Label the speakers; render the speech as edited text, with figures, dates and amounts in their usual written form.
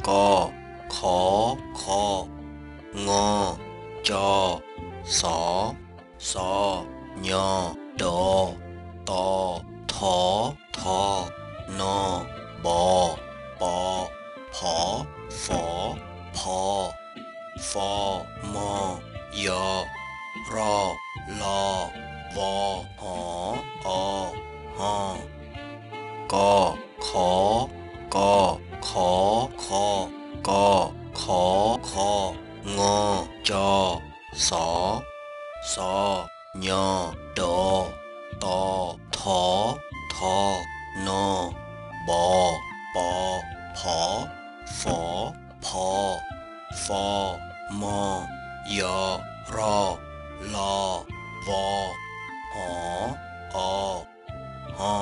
Speaker 1: กอขอคองอจอสอซอยอดอตอถอทอนอบอปอผอฝอพอฟอมอยอรอลอวอหออหอกอขอกอขอคอกอขอของอจอสอซอยอดอตอถอทอนอบอปอผอฝอพอฟอมอยอรอลอวอหออหอ